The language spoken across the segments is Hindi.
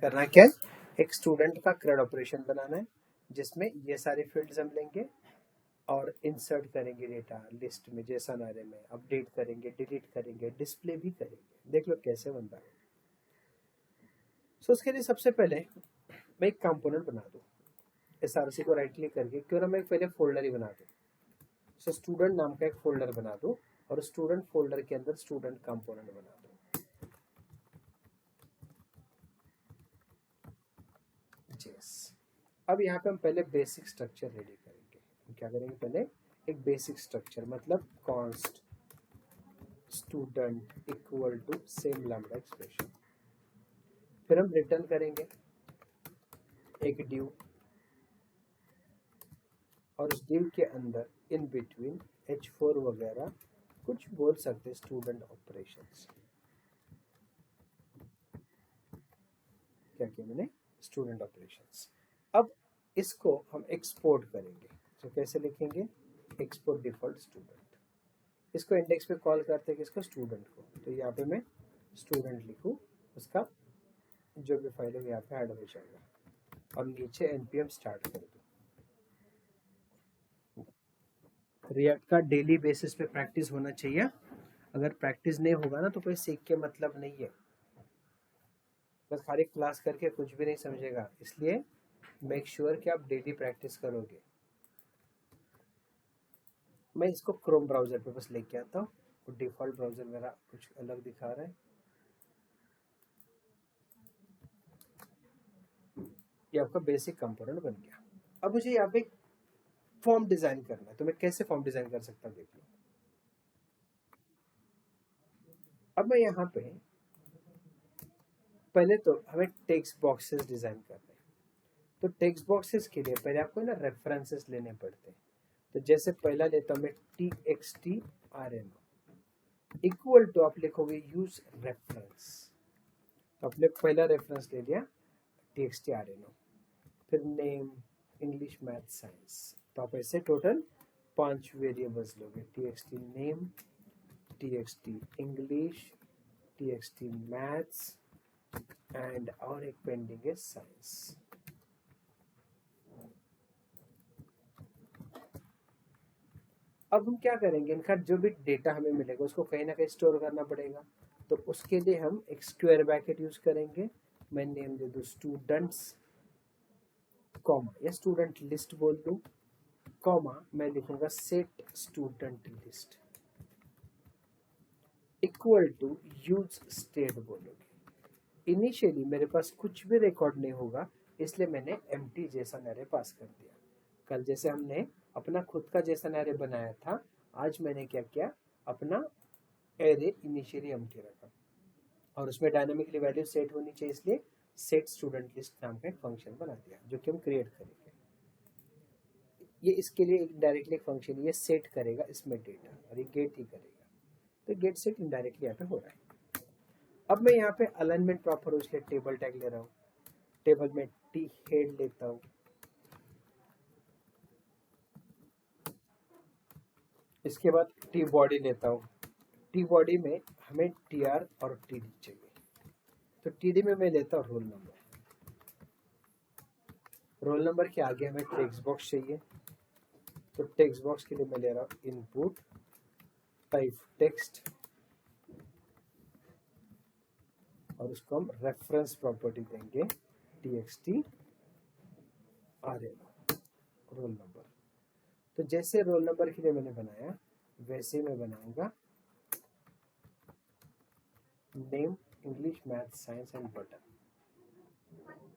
करना क्या है, एक स्टूडेंट का CRUD ऑपरेशन बनाना है जिसमें ये सारे फील्ड्स हम लेंगे और इंसर्ट करेंगे डेटा लिस्ट में, जेसन एरे में अपडेट करेंगे, डिलीट करेंगे, डिस्प्ले भी करेंगे। देख लो कैसे बनता है। सो उसके लिए सबसे पहले मैं एक कंपोनेंट बना दूँ, SRC को राइट क्लिक करके, क्यों ना मैं पहले फोल्डर ही बना दूँ। सो स्टूडेंट नाम का एक फोल्डर बना दूँ और स्टूडेंट फोल्डर के अंदर स्टूडेंट कंपोनेंट बना दूँ। अब यहाँ पे हम पहले बेसिक स्ट्रक्चर रेडी करेंगे। हम क्या करेंगे, पहले एक बेसिक स्ट्रक्चर मतलब const student equal to same lambda expression. फिर हम रिटर्न करेंगे एक डिव और उस डिव के अंदर इन बिटवीन H4 वगैरह कुछ बोल सकते स्टूडेंट ऑपरेशंस। क्या किया मैंने, स्टूडेंट ऑपरेशंस। अब इसको हम एक्सपोर्ट करेंगे। तो कैसे लिखेंगे, एक्सपोर्ट डिफॉल्ट स्टूडेंट। इसको इंडेक्स पे कॉल करते हैं किसको, स्टूडेंट को। तो यहाँ पे मैं स्टूडेंट लिखूँ, उसका जो भी फाइल है यहाँ पे ऐड हो जाएगा और नीचे npm स्टार्ट कर दूँ। रिएक्ट का डेली बेसिस पे प्रैक्टिस होना चाहिए। अगर प्रैक्टिस नहीं होगा ना तो कोई सीख के मतलब नहीं है, बस खाली क्लास करके कुछ भी नहीं समझेगा। इसलिए मेक श्योर कि आप डेली प्रैक्टिस करोगे। मैं इसको क्रोम ब्राउजर पे बस लेके आता हूँ, तो डिफॉल्ट ब्राउजर मेरा कुछ अलग दिखा रहा है। ये आपका बेसिक कंपोनेंट बन गया। अब मुझे यहाँ पे फॉर्म डिजाइन करना है, तो मैं कैसे फॉर्म डिजाइन कर सकता हूँ, देख लो। अब मैं यहाँ पे पहले तो हमें टेक्स्ट बॉक्सेस डिजाइन करने हैं। तो टेक्स्ट बॉक्सेस के लिए पहले आपको ना रेफरेंसेस लेने पड़ते हैं। तो जैसे पहला लेता हूँ मैं txt_rno इक्वल टू, आप लिखोगे यूज रेफरेंस। तो आपने पहला रेफरेंस ले लिया txt_rno, फिर नेम इंग्लिश मैथ साइंस। तो आप ऐसे टोटल 5 वेरिएबल्स लोगे, txt name, txt English, txt maths and और एक पेंडिंग है साइंस। अब हम क्या करेंगे, इनका जो भी डेटा हमें मिलेगा उसको कहीं ना कहीं स्टोर करना पड़ेगा। तो उसके लिए हम एक स्क्वायर ब्रैकेट यूज करेंगे। मैं नेम दे दूं स्टूडेंट्स कॉमा, या स्टूडेंट लिस्ट बोल दूं, कॉमा मैं लिखूंगा set student list equal to use state बोलोगे। इनिशियली मेरे पास कुछ भी रिकॉर्ड नहीं होगा, इसलिए मैंने एम्प्टी जेसन एरे पास कर दिया। कल जैसे हमने अपना खुद का जेसन एरे बनाया था, आज मैंने क्या किया, अपना एरे इनिशियली एम्प्टी रखा और उसमें डायनामिकली वैल्यू सेट होनी चाहिए, इसलिए सेट स्टूडेंट लिस्ट नाम का एक फंक्शन बना दिया जो कि हम क्रिएट करेंगे। ये इसके लिए डायरेक्टली एक फंक्शन ये सेट करेगा इसमें डेटा और ये गेट ही करेगा। तो गेट सेट इनडायरेक्टली यहाँ पे हो रहा है। अब मैं यहाँ पे अलाइनमेंट प्रॉपर उसके टेबल टैग ले रहा हूँ। टेबल में टी हेड लेता हूँ, इसके बाद टी बॉडी लेता हूँ। टी बॉडी में हमें TR और TD चाहिए, तो TD में मैं लेता हूँ रोल नंबर। रोल नंबर के आगे हमें टेक्स्ट बॉक्स चाहिए, तो टेक्स्ट बॉक्स के लिए मैं ले रहा हूँ इनपुट टाइप टेक्स्ट और उसको हम रेफरेंस प्रॉपर्टी देंगे txt rno रोल नंबर। तो जैसे रोल नंबर के लिए मैंने बनाया वैसे मैं बनाऊंगा name English math science and button,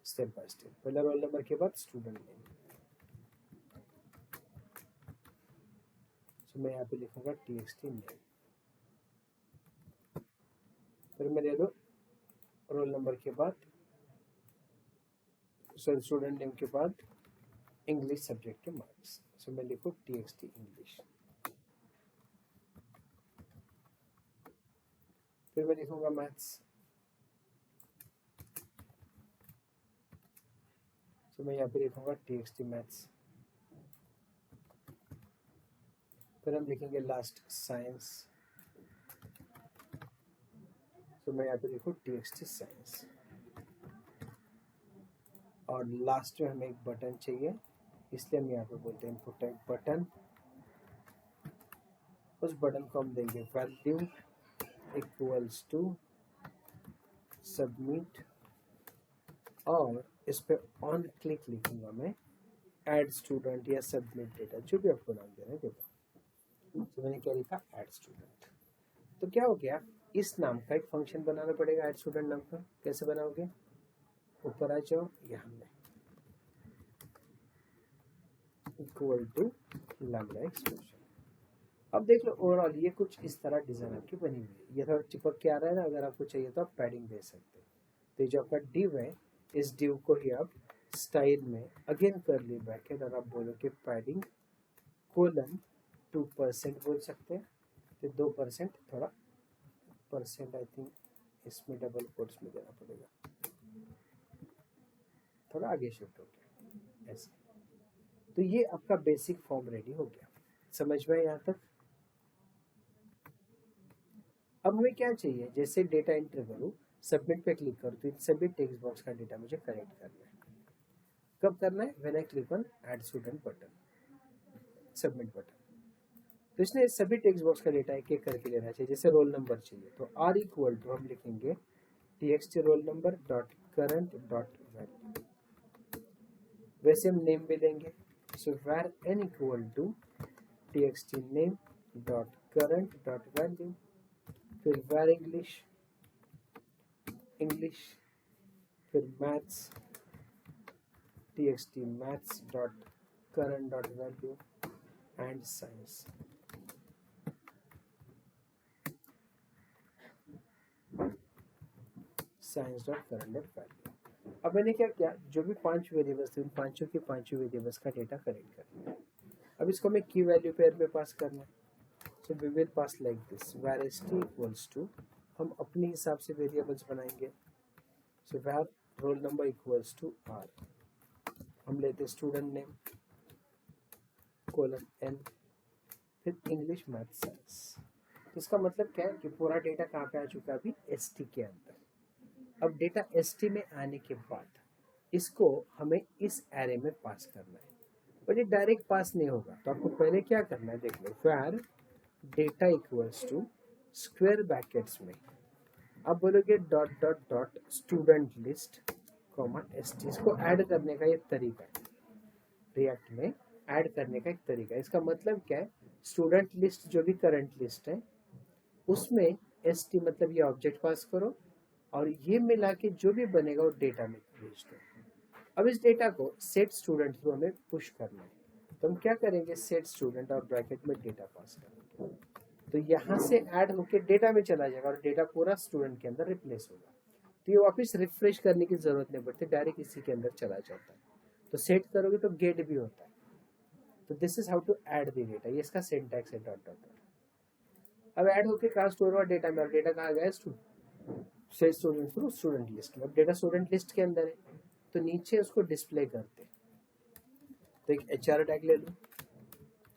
step by step. पहला रोल नंबर के बाद स्टूडेंट नेम। तो मैं यहाँ पे लिखूंगा txt नेम, फिर मैं ले लो रोल नंबर के बाद स्टूडेंट नेम के बाद इंग्लिश सब्जेक्ट के मार्क्स। सो मैं लिखूँ txt इंग्लिश, फिर मैं लिखूंगा मैथ्स। तो मैं यहाँ पे लिखूंगा txt मैथ्स, फिर हम लिखेंगे लास्ट साइंस। तो मैं यहाँ पे लिखूँ txt साइंस। और लास्ट में हमें एक बटन चाहिए, इसलिए हम यहाँ पे बोलते हैं इनपुट टाइप बटन। उस बटन को हम देंगे वैल्यू इक्वल्स टू सबमिट, और इस पे ऑन क्लिक लिखूंगा मैं ऐड स्टूडेंट या सबमिट डेटा, जो भी आपको नाम देना है देगा। तो मैंने क्या लिखा, ऐड स्टूडेंट। तो क्या हो गया, इस नाम का एक फंक्शन बनाना पड़ेगा ऐड स्टूडेंट नाम का। कैसे बनाओगे, ऊपर आ जाओ, यहाँ में इक्वल टू लैम्डा एक्सप्रेशन। अब देख लो ओवरऑल ये कुछ इस तरह डिजाइन आपकी बनी हुई है। ये थोड़ा चिपक के आ रहा है ना, अगर आपको चाहिए तो आप पैडिंग दे सकते हैं। तो ये जो आपका डिव है, इस डिव को ही आप स्टाइल में अगेन कर ली ब्रैकेट, और आप बोलो कि पैडिंग कोलन 2% बोल सकते हैं। तो 2% थोड़ा परसेंट आई थिंक इसमें डबल कोट्स में देना पड़ेगा, थोड़ा आगे शिफ्ट हो गया ऐसे। तो ये आपका बेसिक फॉर्म रेडी हो गया, समझ में यहाँ तक। अब हमें क्या चाहिए, जैसे डेटा एंटर करूँ, सबमिट पे क्लिक करूँ, तो इन सभी टेक्स्ट बॉक्स का डेटा मुझे करेक्ट करना है। कब करना है, when I click on add student button, submit button. तो इसने सभी टेक्स्ट बॉक्स का डेटा एक एक करके लेना चाहिए। जैसे रोल नंबर चाहिए तो आर इक्वल टू हम लिखेंगे txt roll number dot current dot value. वैसे हम नेम भी लेंगे, so var n equal to txt name dot current dot value. फिर var इंग्लिश, इंग्लिश, फिर maths txt maths dot current dot value and science. Science dot current dot value. अब मैंने क्या किया, जो भी 5 वेरिएबल्स थे उन पांचों के पांचों वेरिएबल्स का डेटा करेक्ट कर लिया। अब इसको हमें की वैल्यू पेयर में पास करना है। So we will pass like this, var st equals to, हम अपने हिसाब से वेरिएबल्स बनाएंगे। So var roll number equals to r, हम लेते स्टूडेंट नेम कोलन n, फिर इंग्लिश मैथ साइंस। इसका मतलब क्या है कि पूरा डेटा कहाँ पे आ चुका है अभी, st के अंदर। अब डेटा st में आने के बाद इसको हमें इस एरे में पास करना है, और ये डायरेक्ट पास नहीं होगा। तो आपको पहले क्या करना है, देख लो, var data equals to square brackets में आप बोलोगे dot dot dot student list comma st। इसको ऐड करने का ये तरीका है, रिएक्ट में ऐड करने का एक तरीका है। इसका मतलब क्या है, स्टूडेंट लिस्ट जो भी करंट लिस्ट है उसमें st मतलब ये ऑब्जेक्ट पास करो, और ये मिला के जो भी बनेगा वो डेटा में भेज दो। अब इस डेटा को सेट स्टूडेंट थ्रू हमें पुश करना है, तो हम क्या करेंगे, सेट स्टूडेंट और ब्रैकेट में डेटा पास करेंगे। तो यहाँ से ऐड होके डेटा में चला जाएगा और डेटा पूरा स्टूडेंट के अंदर रिप्लेस होगा। तो ये वापस रिफ्रेश करने की जरूरत नहीं पड़ती, डायरेक्ट इसी के अंदर चला जाता है। तो सेट करोगे तो गेट भी होता है। तो this is how to add the data, ये इसका सिंटैक्स है, डॉट डॉट डॉट। अब ऐड होके कहाँ स्टोर हुआ, डेटा में, और डेटा कहाँ गया, set student through student list में। अब डेटा स्टूडेंट लिस्ट के अंदर है, तो नीचे उसको डिस्प्ले करते। तो एक HR टैग ले लूँ,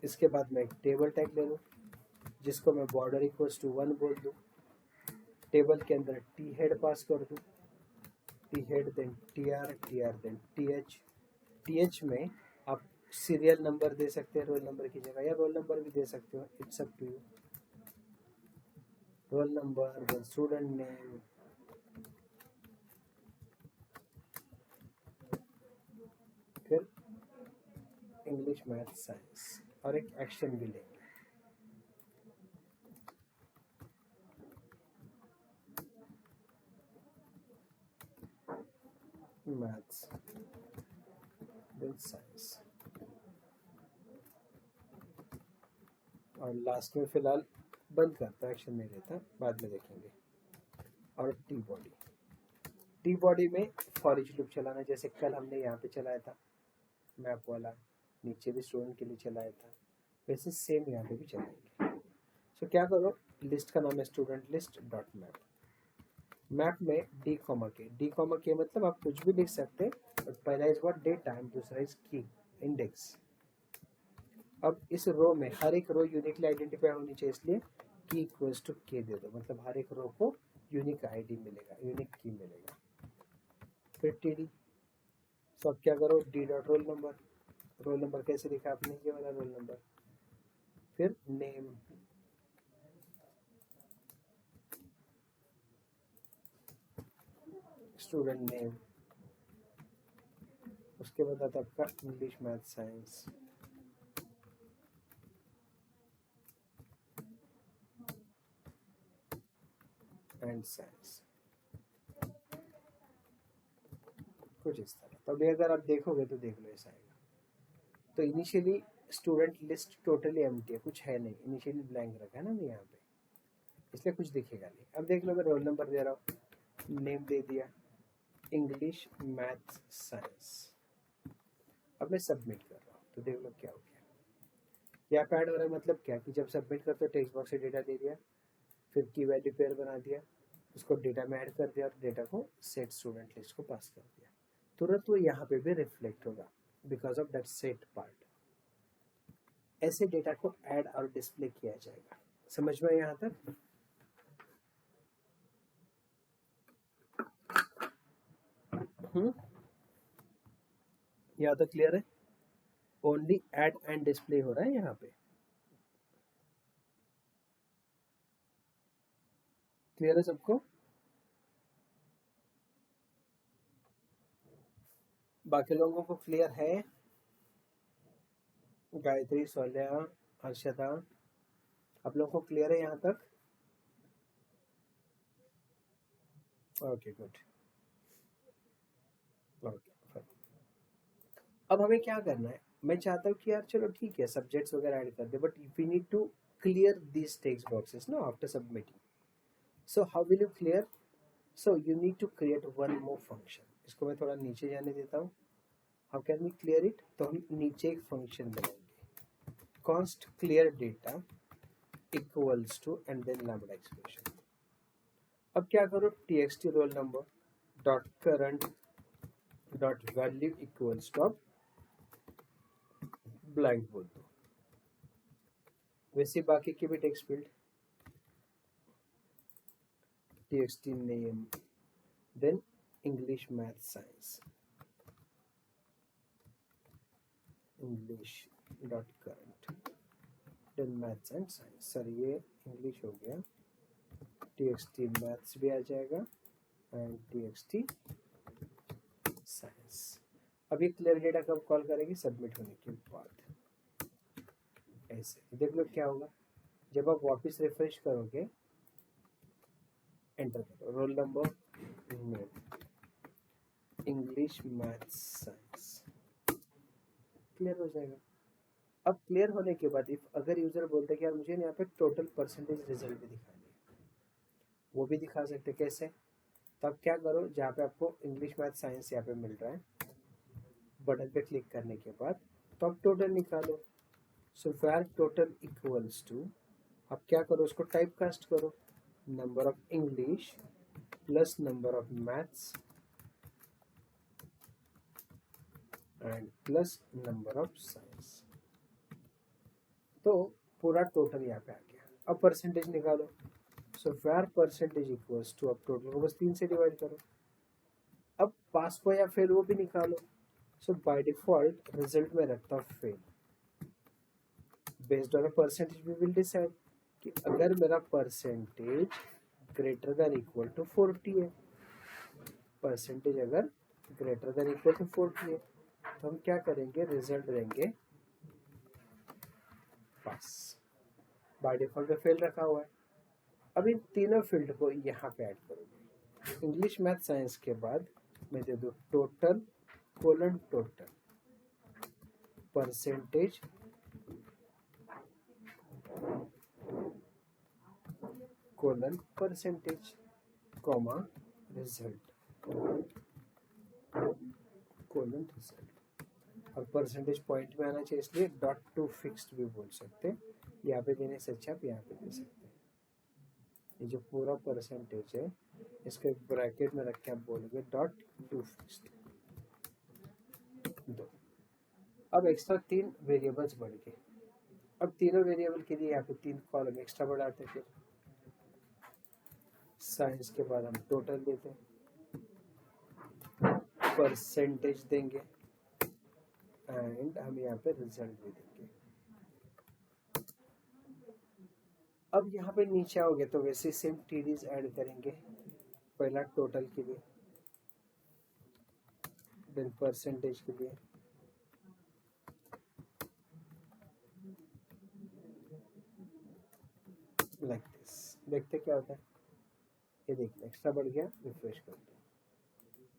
इसके बाद मैं एक टेबल टैग ले लूँ जिसको मैं बॉर्डर इक्वल्स टू 1 बोल दूँ। टेबल के अंदर टी हेड पास कर दूँ, T head then tr, tr then th में आप सीरियल नंबर दे सकते हैं रोल नंबर की जगह, या रोल नंबर भी दे सकते हो, it's up to you. Roll number then student name, फिर इंग्लिश मैथ साइंस, और एक एक्शन भी लेंगे। मैथ्स देन साइंस, और लास्ट में फिलहाल बंद करता, एक्शन नहीं लेता, बाद में देखेंगे। और टी बॉडी में फॉर ईच लूप चलाना, जैसे कल हमने यहाँ पे चलाया था मैप वाला, नीचे भी स्टूडेंट के लिए चलाया था, वैसे सेम यहाँ पे भी चलाएंगे। सो क्या करो, लिस्ट का नाम है student list dot map. Map में डी कॉमा के मतलब आप कुछ भी लिख सकते हैं, बट पहला इज व्हाट, डेटा, एंड दूसरा इज की, इंडेक्स। अब इस रो में हर एक रो यूनिकली आइडेंटिफाई होनी चाहिए, इसलिए की इक्वल्स टू के दे दो, मतलब हर एक रो को यूनिक आईडी मिलेगा, यूनिक की मिलेगा। फिर टीडी तो अब क्या करो, डी डॉट रोल नंबर कैसे लिखा आपने, ये वाला रोल नंबर, फिर नेम, स्टूडेंट नेम, उसके बाद आता है आपका English math science, and science, कुछ इस तरह। तो अभी अगर आप देखोगे तो देख लो ऐसा आएगा। तो initially student list totally empty है, कुछ है नहीं, इनिशियली ब्लैंक रखा है ना यहाँ पे, इसलिए कुछ दिखेगा नहीं। अब देख लो मैं रोल नंबर दे रहा हूँ, नेम दे दिया इंग्लिश मैथ साइंस, अब मैं सबमिट कर रहा हूँ तो देख लो क्या हो गया, क्या पैड हो रहा है, मतलब क्या कि जब सबमिट करते हो टेक्स्ट बॉक्स से डेटा दे दिया, फिर की वैल्यू पेयर बना दिया, उसको डेटा में ऐड कर दिया और डेटा को सेट स्टूडेंट लिस्ट को पास कर दिया, तुरंत वो यहाँ पे भी रिफ्लेक्ट होगा because of that set part. ऐसे डेटा को ऐड और डिस्प्ले किया जाएगा। समझ में यहाँ तक? यहाँ तक क्लियर है? ओनली ऐड एंड डिस्प्ले हो रहा है यहाँ पे, क्लियर है सबको? बाकी लोगों को क्लियर है? गायत्री, सोल्या, हर्षदा, आप लोगों को क्लियर है यहाँ तक? Okay good, okay. अब हमें क्या करना है, मैं चाहता हूँ कि यार चलो ठीक है सब्जेक्ट्स वगैरह ऐड कर दे, but we need to clear this text boxes no after submitting. So how will you clear? So you need to create one more function. इसको मैं थोड़ा नीचे जाने देता हूँ। How can we clear it? तो हम नीचे एक फंक्शन बनाएंगे, const clear data equals to and then lambda expression. अब क्या करो, txt roll number dot current dot value equals to blank बोल दो। वैसे बाकी के भी text field, txt name, then English math science, English dot current then maths and science. Sir ये इंग्लिश हो गया, txt मैथ्स भी आ जाएगा एंड txt साइंस। अभी क्लियर डेटा कब कॉल करेंगे? सबमिट होने के बाद। ऐसे देख लो क्या होगा, जब आप वापस रिफ्रेश करोगे, एंटर करो role number name English maths science, clear हो जाएगा। अब क्लियर होने के बाद इफ अगर यूजर बोलते कि यार मुझे यहाँ पे टोटल परसेंटेज रिजल्ट भी दिखानी है, वो भी दिखा सकते। कैसे? तो आप क्या करो, जहाँ पे आपको इंग्लिश मैथ साइंस यहाँ पे मिल रहा है, बटन पे क्लिक करने के बाद तो आप टोटल निकालो। So where total equals to, आप क्या करो, उसको टाइप कास्ट करो, number of English plus number of maths and plus number of science. तो पूरा टोटल यहाँ पे आ गया। अब परसेंटेज निकालो। So where percentage equals to, अब टोटल को बस 3 से डिवाइड करो। अब पास को या फेल वो भी निकालो। सो बाय डिफॉल्ट रिजल्ट में रखता हूँ fail. Based on percentage we will decide कि अगर मेरा percentage greater than equal to 40 है, परसेंटेज अगर ग्रेटर देन इक्वल टू 40 है, तो हम क्या करेंगे, रिजल्ट देंगे पास। बाय डिफॉल्ट फेल रखा हुआ है। अब इन तीनों फील्ड को यहाँ पे ऐड करोगे। इंग्लिश मैथ साइंस के बाद मैं दे दूँ total colon total percentage colon percentage comma result colon result. और परसेंटेज पॉइंट में आना चाहिए, इसलिए डॉट टू फिक्स्ड भी बोल सकते हैं। यहाँ पे देने से अच्छा आप यहाँ पे दे सकते हैं। ये जो पूरा परसेंटेज है इसको एक ब्रैकेट में रख के आप बोलोगे डॉट टू फिक्स्ड। दो। अब एक्स्ट्रा 3 वेरिएबल्स बढ़ गए। अब तीनों वेरिएबल के लिए यहाँ पे 3 कॉलम एक्स्ट्रा बढ़ाते हैं। फिर साइंस के बाद हम टोटल देते हैं, परसेंटेज देंगे एंड हम यहाँ पे रिजल्ट भी देंगे। अब यहाँ पे नीचे आओगे तो वैसे सेम टीडीज ऐड करेंगे, पहला टोटल के लिए, देन परसेंटेज के लिए, लाइक दिस। देखते क्या होता है, ये देखिए एक्स्ट्रा बढ़ गया, रिफ्रेश करते हैं।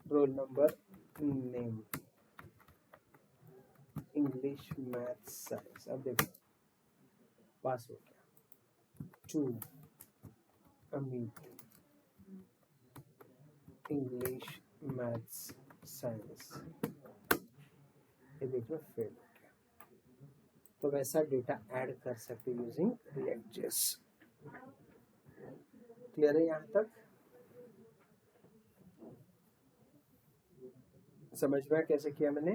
Role number, name, English, maths, science. अब देखो पास हो गया। 2 अमित, इंग्लिश, मैथ्स, साइंस। ये देखो फेल हो गया। तो वैसा डेटा ऐड कर सकते यूजिंग रिएक्ट.js। क्लियर है यहाँ तक? समझ में कैसे किया मैंने?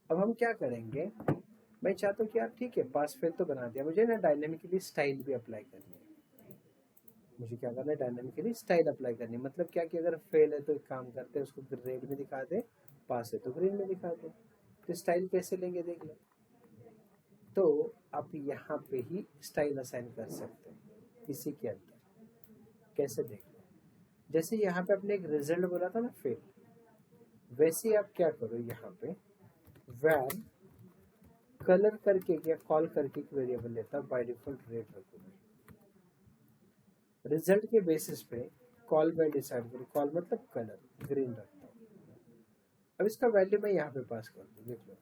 अब हम क्या करेंगे, मैं चाहता हूँ कि यार ठीक है पास फेल तो बना दिया, मुझे ना डायनेमिकली स्टाइल भी अप्लाई करनी है। मुझे क्या करना है, डायनेमिकली स्टाइल अप्लाई करनी है। मतलब क्या कि अगर फेल है तो एक काम करते हैं, उसको रेड में दिखा दे, पास है तो ग्रीन में दिखा दे। तो स्टाइल कैसे लेंगे देख लो। तो आप यहाँ पे ही स्टाइल असाइन कर सकते हैं इसी के अंदर। कैसे देख लो, जैसे यहाँ पे आपने एक रिजल्ट बोला था ना फेल, वैसे ही आप क्या करो, यहाँ पे वैर कलर करके या कॉल करके एक वेरिएबल लेता, बाय डिफॉल्ट रेड रखोगे। रिजल्ट के बेसिस पे कॉल मैं डिसाइड करूँ, कॉल मतलब कलर, ग्रीन रखता हूँ। अब इसका वैल्यू मैं यहाँ पे पास कर दूँ, देख लो,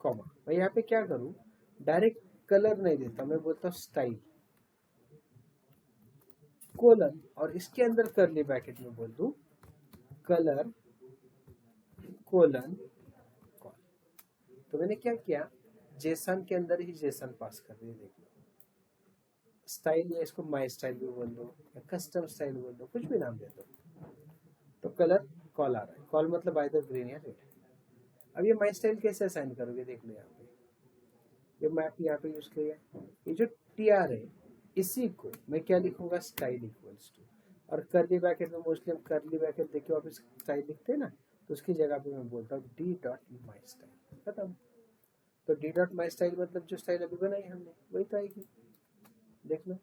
कॉमा। मैं यहाँ पे क्या करूँ, डायरेक्ट कलर नहीं देता, मैं बोलता हूँ स्टाइल कोलन, और इसके अंदर करली ब्रैकेट में बोल दूँ कलर कोलन कॉल। तो मैंने क्या किया, जेसन के अंदर ही जेसन पास कर दिया। देख लो स्टाइल, या इसको माई स्टाइल भी बोल दो या कस्टम स्टाइल बोल दो, कुछ भी नाम दे दो। तो कलर कॉल आ रहा है, कॉल मतलब आइदर ग्रीन या रेड। अब ये माई स्टाइल कैसे असाइन करोगे, देख लो यहाँ पे ये मैप यहाँ पे यूज किया, ये जो टीआर है इसी को मैं क्या लिखूंगा, स्टाइल इक्वल्स टू, और करली ब्रैकेट में मोस्टली हम करली ब्रैकेट देखिए वापस स्टाइल लिखते हैं ना, तो उसकी जगह पे मैं बोलता हूँ डी डॉट माई स्टाइल, खत्म। तो डी डॉट माई स्टाइल मतलब जो स्टाइल अभी बनाई हमने वही तो आएगी। देख लो,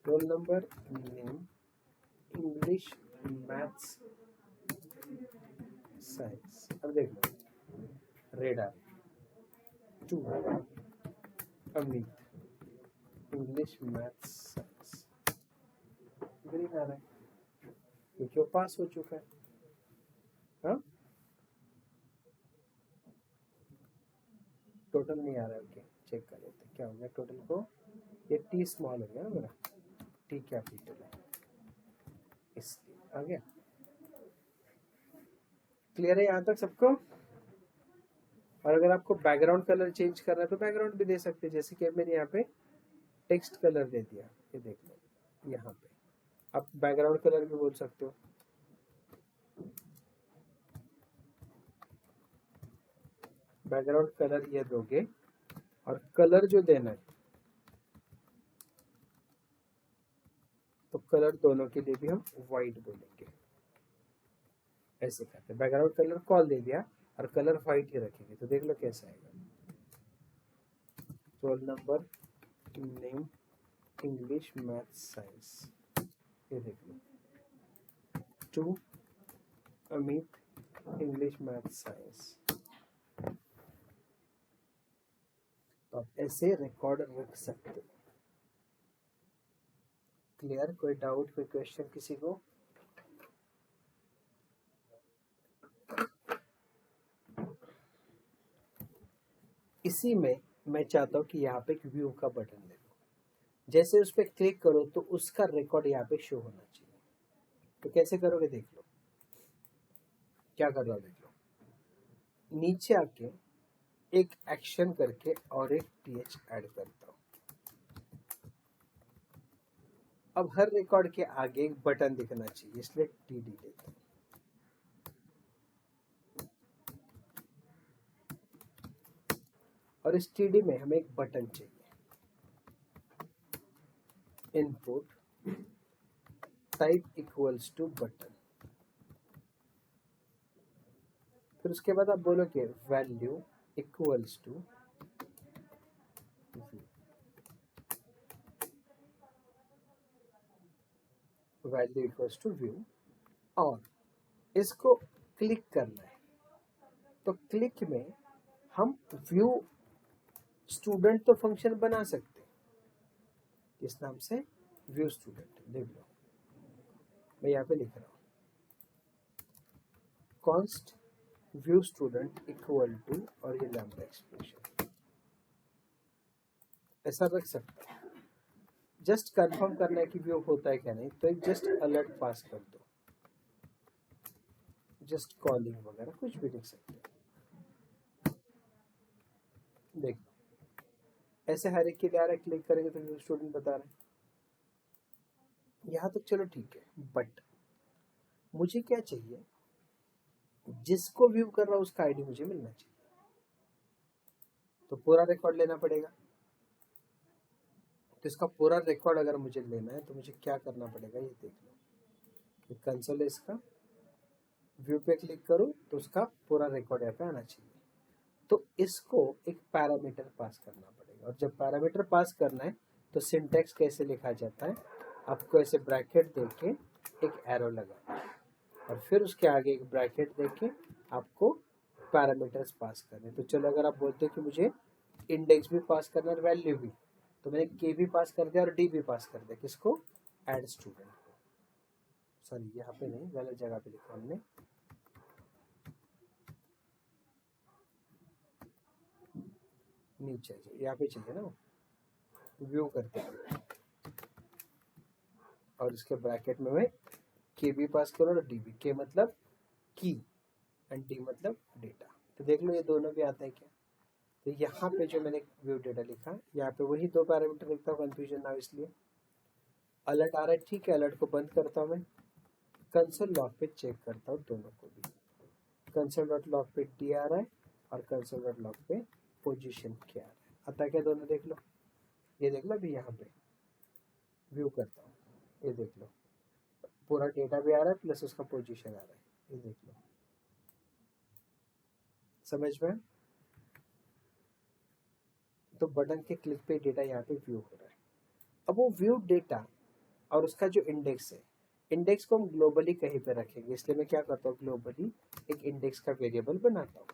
roll number, name, English, maths, science. अब देख लो रेड आ रही, 2 Amit, English, maths, science. Green आ रहा है क्योंकि वो पास हो चुका है। हाँ टोटल नहीं आ रहा है, ओके चेक कर लेते क्या हो गया टोटल को। ये टी स्मॉल हो गया ना मेरा, टी कैपिटल है इसलिए आ गया। क्लियर है यहाँ तक सबको? और अगर आपको बैकग्राउंड कलर चेंज करना है तो बैकग्राउंड भी दे सकते हैं, जैसे कि मैंने यहाँ पे टेक्स्ट कलर दे दिया, ये देख लो यहाँ पे आप बैकग्राउंड कलर भी बोल सकते हो। बैकग्राउंड कलर ये दोगे, और कलर जो देना है तो कलर दोनों के लिए भी हम व्हाइट बोलेंगे। ऐसे करते हैं, बैकग्राउंड कलर कॉल दे दिया और कलर व्हाइट ही रखेंगे, तो देख लो कैसा आएगा। Role number, name, English, maths, science. ये देख लो 2 अमित, इंग्लिश, मैथ्स, साइंस। तो आप ऐसे रिकॉर्ड रख सकते हो। क्लियर? कोई डाउट, कोई क्वेश्चन किसी को? इसी में मैं चाहता हूँ कि यहाँ पे एक व्यू का बटन दे दो, जैसे उस पर क्लिक करो तो उसका रिकॉर्ड यहाँ पे शो होना चाहिए। तो कैसे करोगे देख लो, क्या कर रहा हो देख लो, नीचे आके एक एक्शन करके और एक टीएच ऐड करता हूँ। अब हर रिकॉर्ड के आगे एक बटन दिखना चाहिए, इसलिए टीडी लेता हूँ। और इस टीडी में हमें एक बटन चाहिए, input type equals to button, फिर उसके बाद आप बोलोगे value equals to value equals to view, और इसको क्लिक करना है। तो क्लिक में हम व्यू स्टूडेंट तो फंक्शन बना सकते हैं, इस नाम से व्यू स्टूडेंट। देख लो मैं यहाँ पे लिख रहा हूँ const view student equal to, और ये लैम्बडा एक्सप्रेशन ऐसा रख सकता है। जस्ट कंफर्म करना है कि व्यू होता है क्या नहीं, तो एक जस्ट अलर्ट पास कर दो, जस्ट कॉलिंग वगैरह कुछ भी लिख सकते हैं। देख ऐसे हर एक के लिए आ रहा है, क्लिक करेंगे तो व्यू स्टूडेंट बता रहे हैं। यहाँ तक चलो ठीक है, बट मुझे क्या चाहिए, जिसको व्यू कर रहा हूँ उसका आईडी मुझे मिलना चाहिए, तो पूरा रिकॉर्ड लेना पड़ेगा। तो इसका पूरा रिकॉर्ड अगर मुझे लेना है तो मुझे क्या करना पड़ेगा, ये देख लो। कंसोल इसका व्यू पे क्लिक करूँ तो उसका पूरा रिकॉर्ड यहाँ पे आना चाहिए। तो इसको एक पैरामीटर पास करना पड़ेगा, और जब पैरामीटर पास करना है तो सिंटैक्स कैसे लिखा जाता है, आपको ऐसे ब्रैकेट देके एक एरो लगा, और फिर उसके आगे एक ब्रैकेट देके आपको पैरामीटर्स पास करने। तो चलो अगर आप बोलते हो कि मुझे इंडेक्स भी पास करना है और वैल्यू भी, तो मैंने के भी पास कर दिया और डी भी पास कर दिया, किसको, एड स्टूडेंट को। सॉरी यहाँ पे नहीं, गलत जगह पे लिखा हमने। नीचे यहाँ पे चाहिए ना, व्यू करते हैं, और इसके ब्रैकेट में मैं के भी पास करूँ और डी भी। के मतलब की एंड डी मतलब डेटा। तो देख लो ये दोनों भी आता है क्या। तो यहाँ पे जो मैंने व्यू डेटा लिखा, यहाँ पे वही दो पैरामीटर लिखता हूँ, कंफ्यूजन ना हो इसलिए। अलर्ट आ रहा है, ठीक है, अलर्ट को बंद करता हूँ मैं, कंसोल लॉग पे चेक करता हूँ दोनों को भी। कंसोल डॉट लॉग पे डी आ रहा है और कंसोल डॉट लॉग पे पोजीशन क्या आ रहा है, आता है क्या दोनों, देख लो। ये देख लो अभी यहाँ पे व्यू करता हूँ, ये देख लो पूरा डेटा भी आ रहा है प्लस उसका पोजीशन आ रहा है, ये देख लो। समझ में। तो बटन के क्लिक पे डेटा यहाँ पे व्यू हो रहा है। अब वो व्यू डेटा और उसका जो इंडेक्स है, इंडेक्स को हम ग्लोबली कहीं पे रखेंगे, इसलिए मैं क्या करता हूँ, ग्लोबली एक इंडेक्स का वेरिएबल बनाता हूँ।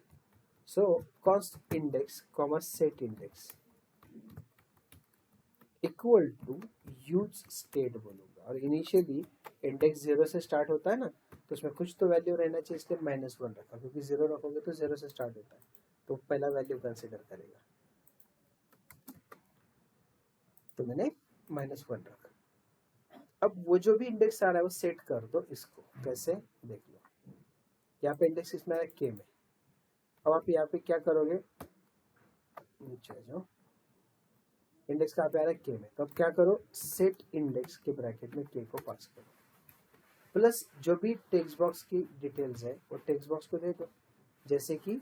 So const index comma set index equal to use state बोलूंगा, और इनिशियली इंडेक्स 0 से स्टार्ट होता है ना, तो उसमें कुछ तो वैल्यू रहना चाहिए, इसलिए -1 रखा, क्योंकि 0 रखोगे तो 0 से स्टार्ट होता है, तो पहला वैल्यू कंसिडर करेगा, तो मैंने -1 रखा। अब वो जो भी इंडेक्स आ रहा है वो सेट कर दो इसको, कैसे देख लो। यहाँ पे इंडेक्स इसमें आ रहा है के में, अब आप यहाँ पे क्या करोगे, नीचे आ जाओ, इंडेक्स कहाँ पे आ रहा है के में, तो अब क्या करो, सेट इंडेक्स के ब्रैकेट में के को पास करो, प्लस जो भी टेक्स्ट बॉक्स की डिटेल्स है वो टेक्स्ट बॉक्स को दे दो। जैसे कि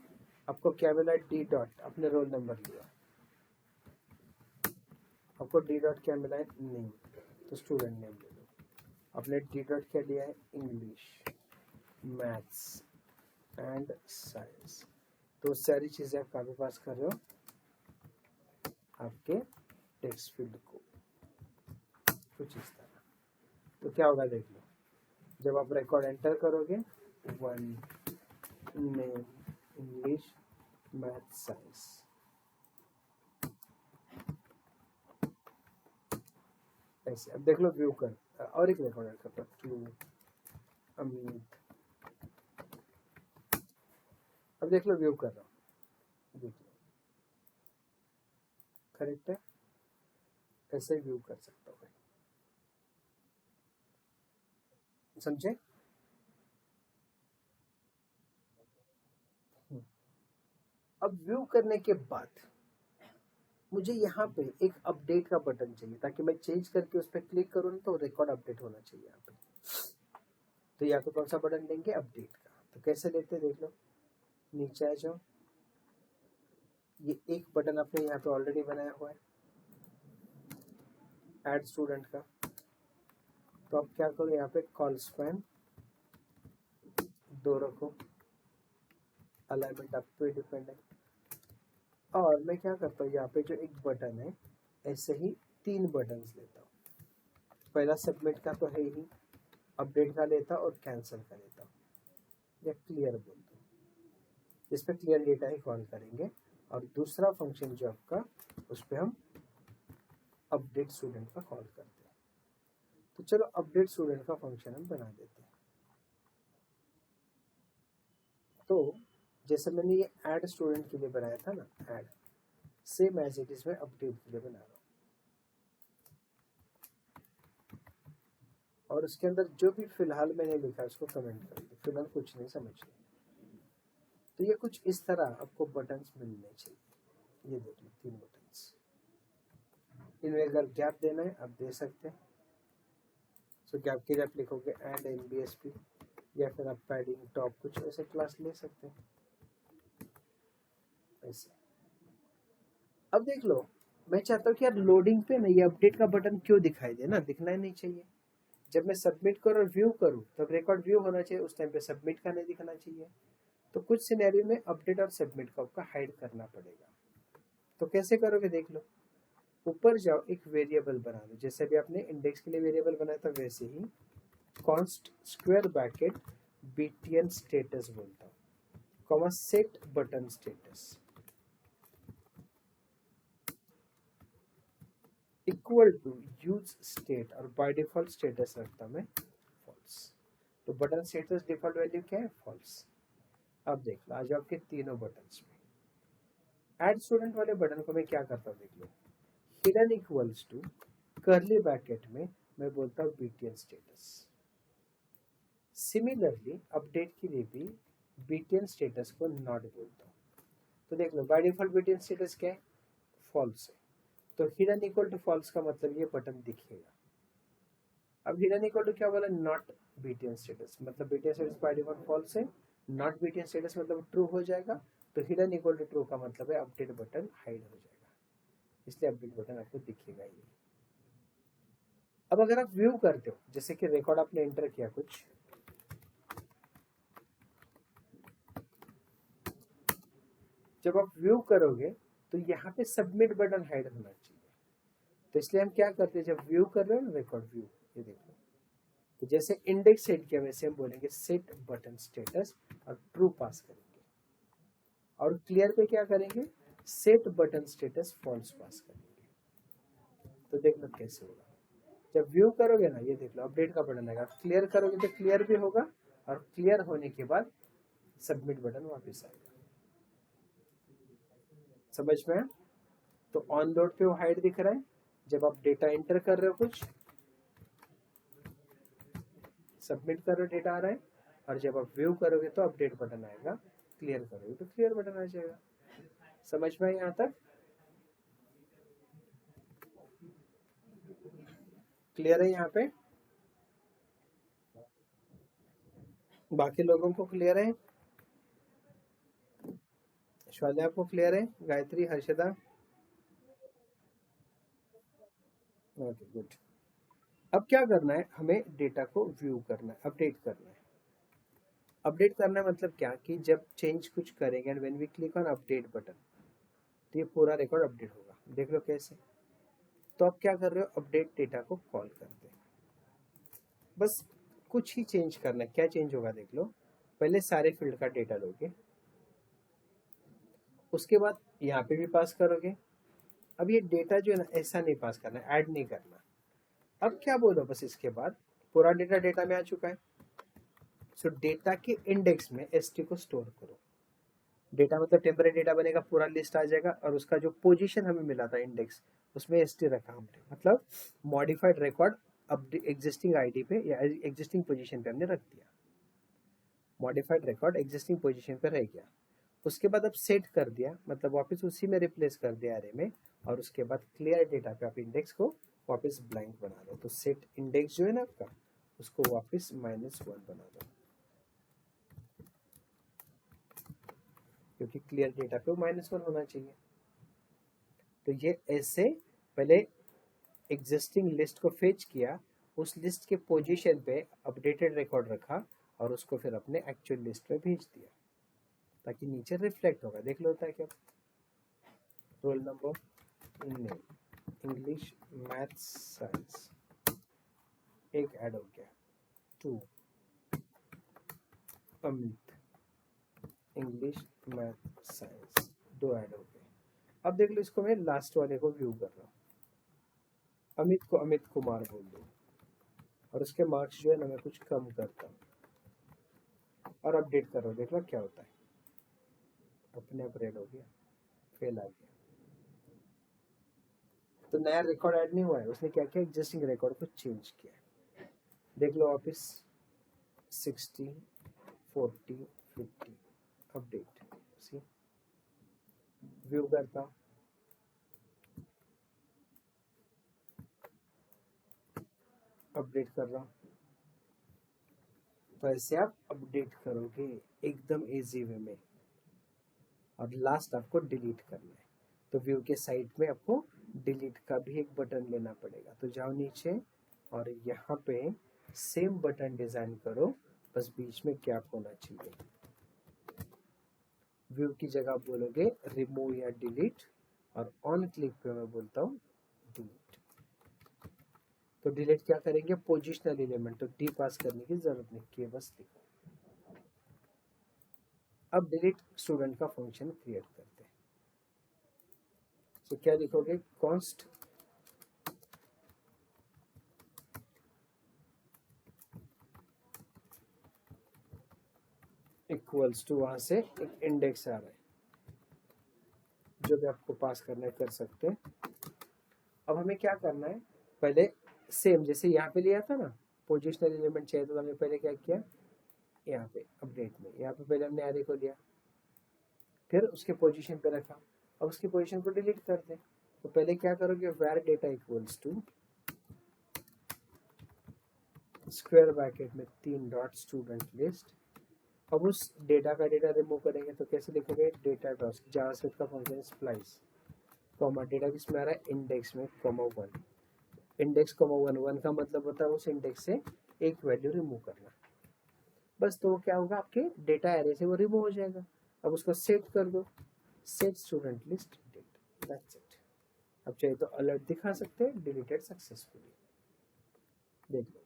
आपको क्या मिला, डी डॉट, अपने रोल नंबर लिया, आपको डी डॉट क्या मिला है, नेम, तो स्टूडेंट नेम ले लो। आपने डी डॉट क्या लिया है, इंग्लिश, मैथ्स एंड साइंस, तो सारी चीजें आप कहाँ पे पास कर रहे हो, आपके टेक्स्ट फील्ड को, कुछ इस तरह। तो क्या होगा देख लो, जब आप रिकॉर्ड एंटर करोगे, 1 नेम इंग्लिश मैथ साइंस, ऐसे। अब देख लो व्यू कर, और एक रिकॉर्ड एंटर करता, 2 अमित, अब देख लो व्यू कर रहा हूँ, देख लो करेक्ट है, ऐसे व्यू कर सकता हूँ, समझे। अब व्यू करने के बाद मुझे यहाँ पे एक अपडेट का बटन चाहिए, ताकि मैं चेंज करके उस पर क्लिक करूँ ना तो रिकॉर्ड अपडेट होना चाहिए यहाँ पे। तो यहाँ पे कौन सा बटन लेंगे, अपडेट का। तो कैसे लेते देख लो, नीचे आ जाओ, ये एक बटन आपने यहाँ पे ऑलरेडी बनाया हुआ है ऐड स्टूडेंट का, तो अब क्या करो, यहाँ पे कॉल स्पैन 2 रखो, अलाइनमेंट आप पे डिपेंड है। और मैं क्या करता हूँ, यहाँ पे जो एक बटन है ऐसे ही 3 बटन लेता हूँ। पहला सबमिट का तो है ही, अपडेट का लेता और कैंसिल का लेता हूँ, या क्लियर बोलता हूँ, इस पर क्लियर डेटा ही कॉल करेंगे। और दूसरा फंक्शन जो आपका, उस पर हम अपडेट स्टूडेंट का कॉल करते हैं। तो चलो अपडेट स्टूडेंट का फंक्शन हम बना देते हैं। तो जैसे मैंने ये ऐड स्टूडेंट के लिए बनाया था ना, add, same as it is मैं अपडेट के लिए बना रहा हूँ। और उसके अंदर जो भी फिलहाल मैंने लिखा उसको कमेंट कर दो, फिलहाल कुछ नहीं समझना। तो ये कुछ इस तरह आपको बटन्स मिलने चाहिए। ये देख लो 3 बटन्स, इनमें अगर गैप देना है आप दे सकते हैं। सो गैप के लिए आप लिखोगे एंड NBSP, या फिर आप पैडिंग टॉप कुछ ऐसे क्लास ले सकते हैं ऐसे। अब देख लो, मैं चाहता हूँ कि यार लोडिंग पे ना ये अपडेट का बटन क्यों दिखाई दे ना, दिखना ही नहीं चाहिए। जब मैं सबमिट करूँ और व्यू करूँ तब रिकॉर्ड व्यू होना चाहिए, उस टाइम पे सबमिट का नहीं दिखना चाहिए। तो कुछ सिनेरियो में अपडेट और सबमिट का आपका हाइड करना पड़ेगा। तो कैसे करोगे देख लो, ऊपर जाओ, एक वेरिएबल बना लो, जैसे भी आपने इंडेक्स के लिए वेरिएबल बनाया था वैसे ही, const square bracket BTN status बोलता हूँ, comma set button status equal to use state, और बाय डिफॉल्ट स्टेटस रखता मैं फॉल्स। तो बटन स्टेटस डिफॉल्ट वैल्यू क्या है, फॉल्स। अब देख लो, आज आपके तीनों बटन्स में ऐड स्टूडेंट वाले बटन को मैं क्या करता हूँ देख लो, hidden equals to curly bracket में मैं बोलता हूँ BTN स्टेटस। सिमिलरली अपडेट के लिए भी BTN स्टेटस को नॉट बोलता हूँ। तो देख लो, बाय डिफॉल्ट BTN स्टेटस क्या है, फॉल्स है। तो हिडन इक्वल टू फॉल्स का मतलब ये बटन दिखेगा। अब हिडन इक्वल टू क्या बोला, नॉट BTN स्टेटस, मतलब BTN status by default false है, नॉट BTN स्टेटस मतलब ट्रू हो जाएगा। तो हिडन इक्वल टू ट्रू का मतलब है अपडेट बटन हाइड हो जाएगा, इसलिए अपडेट बटन आपको दिखेगा ही। अब अगर आप व्यू करते हो, जैसे कि रिकॉर्ड आपने एंटर किया कुछ, जब आप व्यू करोगे तो यहाँ पे सबमिट बटन हाइड होना चाहिए। तो इसलिए हम क्या करते हैं, जब व्यू कर रहे हो ना, रिकॉर्ड व्यू, ये देख लो, तो जैसे इंडेक्स सेट किया वैसे हम बोलेंगे सेट बटन स्टेटस और ट्रू पास करेंगे। और क्लियर पे क्या करेंगे, सेट बटन स्टेटस फॉल्स पास करेंगे। तो देख लो कैसे होगा, जब व्यू करोगे ना, ये देख लो अपडेट का बटन आएगा, क्लियर करोगे तो क्लियर भी होगा, और क्लियर होने के बाद सबमिट बटन वापस आएगा। समझ में? तो ऑन लोड पे वो हाइड दिख रहा है, जब आप डेटा एंटर कर रहे हो कुछ, सबमिट कर रहे हो डेटा आ रहा है, और जब आप व्यू करोगे तो अपडेट बटन आएगा, क्लियर करोगे तो क्लियर बटन आ जाएगा। समझ में यहाँ तक? क्लियर है यहाँ पे? बाकी लोगों को क्लियर है? श्वाले आपको क्लियर है? गायत्री, हर्षदा? Okay good. अब क्या करना है, हमें डेटा को व्यू करना है, अपडेट करना है। अपडेट करना है मतलब क्या, कि जब चेंज कुछ करेंगे and when we click on update button तो ये पूरा रिकॉर्ड अपडेट होगा। देख लो कैसे। तो आप क्या कर रहे हो, अपडेट डेटा को कॉल करते हैं, बस कुछ ही चेंज करना है। क्या चेंज होगा देख लो, पहले सारे फील्ड का डेटा लोगे, उसके बाद यहाँ पे भी पास करोगे। अब ये डेटा जो है ना, ऐसा नहीं पास करना, ऐड नहीं करना। अब क्या बोलो, बस इसके बाद पूरा डेटा डेटा में आ चुका है। सो डेटा के इंडेक्स में ST को स्टोर करो। डेटा मतलब टेम्पररी डेटा बनेगा, पूरा लिस्ट आ जाएगा, और उसका जो पोजीशन हमें मिला था इंडेक्स, उसमें ST रखा हमने, मतलब मॉडिफाइड रिकॉर्ड अब एग्जिस्टिंग आईडी पे या एग्जिस्टिंग पोजीशन पे हमने रख दिया। मॉडिफाइड रिकॉर्ड एग्जिस्टिंग पोजीशन पे रह गया। उसके बाद अब सेट कर दिया, मतलब वापस उसी में रिप्लेस कर दिया एरे में, और उसके बाद क्लियर डेटा पे आप इंडेक्स को वापस ब्लैंक बना दो। तो सेट इंडेक्स जो है ना आपका, उसको वापस -1 बना दो, क्योंकि क्लियर डेटा पे -1 होना चाहिए। तो ये ऐसे पहले एग्जिस्टिंग लिस्ट को फेच किया, उस लिस्ट के पोजीशन पे अपडेटेड रिकॉर्ड रखा और उसको फिर अपने एक्चुअल लिस्ट में भेज दिया ताकि नीचे रिफ्लेक्ट होगा। देख लो होता है क्या, role number, name, English, maths, science, एक ऐड हो गया। 2 Amit, English, math, science, 2 add हो गए। अब देख लो इसको मैं लास्ट वाले को व्यू कर रहा हूँ। अमित को अमित कुमार बोल दो और उसके मार्क्स जो है ना मैं कुछ कम करता हूँ और अपडेट कर रहा हूँ। देख लो क्या होता है, अपने आप रेड हो गया, फेल आ गया। तो नया रिकॉर्ड ऐड नहीं हुआ है, उसने क्या किया, एग्जिस्टिंग रिकॉर्ड को चेंज किया। देख लो वापिस 60, 40, 50 अपडेट, सी व्यू करता हूँ, अपडेट कर रहा हूँ। तो ऐसे आप अपडेट करोगे एकदम इजी वे में और लास्ट आपको डिलीट करना है। तो व्यू के साइड में आपको डिलीट का भी एक बटन लेना पड़ेगा। तो जाओ नीचे और यहाँ पे सेम बटन डिजाइन करो, बस बीच में गैप होना चाहिए। व्यू की जगह बोलोगे रिमूव या डिलीट और ऑन क्लिक पे मैं बोलता हूँ डिलीट। तो डिलीट क्या करेंगे, पोजिशनल एलिमेंट, तो डी पास करने की जरूरत नहीं, के बस लिखो। अब डिलीट स्टूडेंट का फंक्शन क्रिएट करते हैं। तो क्या लिखोगे, कॉन्स्ट इक्वल्स टू, वहां से एक इंडेक्स आ रहा है, जो भी आपको पास करना है कर सकते हैं। अब हमें क्या करना है, पहले सेम जैसे यहाँ पे लिया था ना, पोजिशनल एलिमेंट चाहिए तो हमने पहले क्या किया, यहाँ पे अपडेट में यहाँ पे पहले हमने एरे को लिया, फिर उसके पोजीशन पे रखा, अब उसकी पोजीशन को डिलीट कर दें। तो पहले क्या करोगे, where data equals to square bracket में 3 डॉट स्टूडेंट लिस्ट। अब उस डेटा का डेटा रिमूव करेंगे तो कैसे लिखोगे, डेटा डॉट जावास्क्रिप्ट का फंक्शन स्प्लाइस, कॉमा डेटा किसमें आ रहा है, इंडेक्स में, कॉमा 1, इंडेक्स कॉमा 1 का मतलब होता है उस इंडेक्स से एक वैल्यू रिमूव करना। बस तो क्या होगा, आपके डेटा एरे से वो रिमूव हो जाएगा। अब उसको सेट कर दो, set student list data, that's it. अब चाहिए तो अलर्ट दिखा सकते हैं, डिलीटेड सक्सेसफुली, देख लो।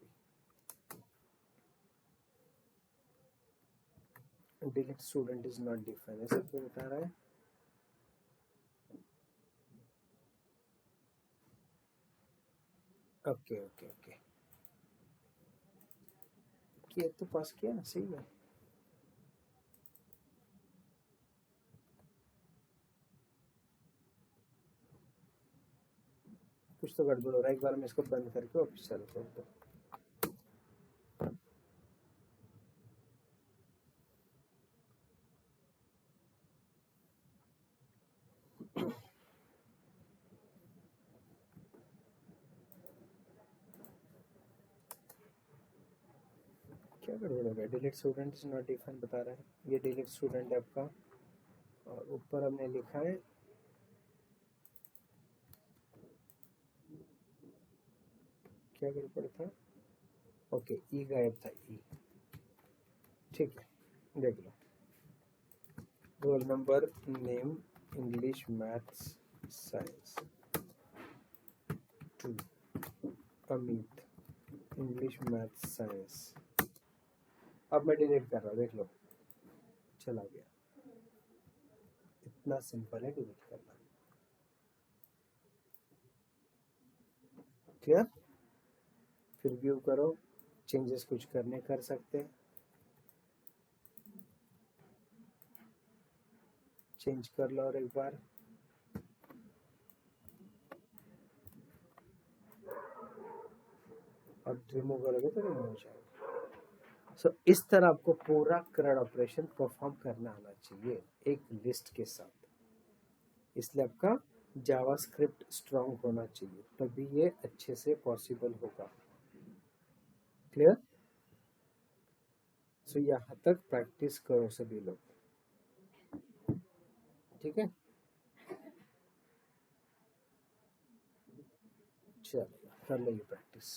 Delete student is not defined, ऐसा क्यों बता रहा है, ओके ओके ओके, किया तो पास किया ना, सही है। कुछ तो गड़बड़ हो रहा है, एक बार मैं इसको बंद करके वापस चालू कर दो। क्या गड़बड़ हो गया, delete student is not defined बता रहा है, ये डिलीट स्टूडेंट है आपका, और ऊपर हमने लिखा है क्या गड़बड़ था, ओके ई गायब था, ई, ठीक है, देख लो, roll number, name, English, maths, science, 2 Amit, English, maths, science. अब मैं डिलीट कर रहा हूँ, देख लो चला गया, इतना सिंपल है डिलीट करना। क्लियर, फिर व्यू करो, चेंजेस कुछ करने कर सकते हैं, चेंज कर लो और एक बार, और रिमूव करोगे तो रिमूव हो जाएगा। सो इस तरह आपको पूरा करंट ऑपरेशन परफॉर्म करना आना चाहिए एक लिस्ट के साथ, इसलिए आपका जावास्क्रिप्ट स्ट्रांग होना चाहिए, तभी ये अच्छे से पॉसिबल होगा। क्लियर, सो यहाँ तक प्रैक्टिस करो सभी लोग, ठीक है, चलो कर लो ये प्रैक्टिस।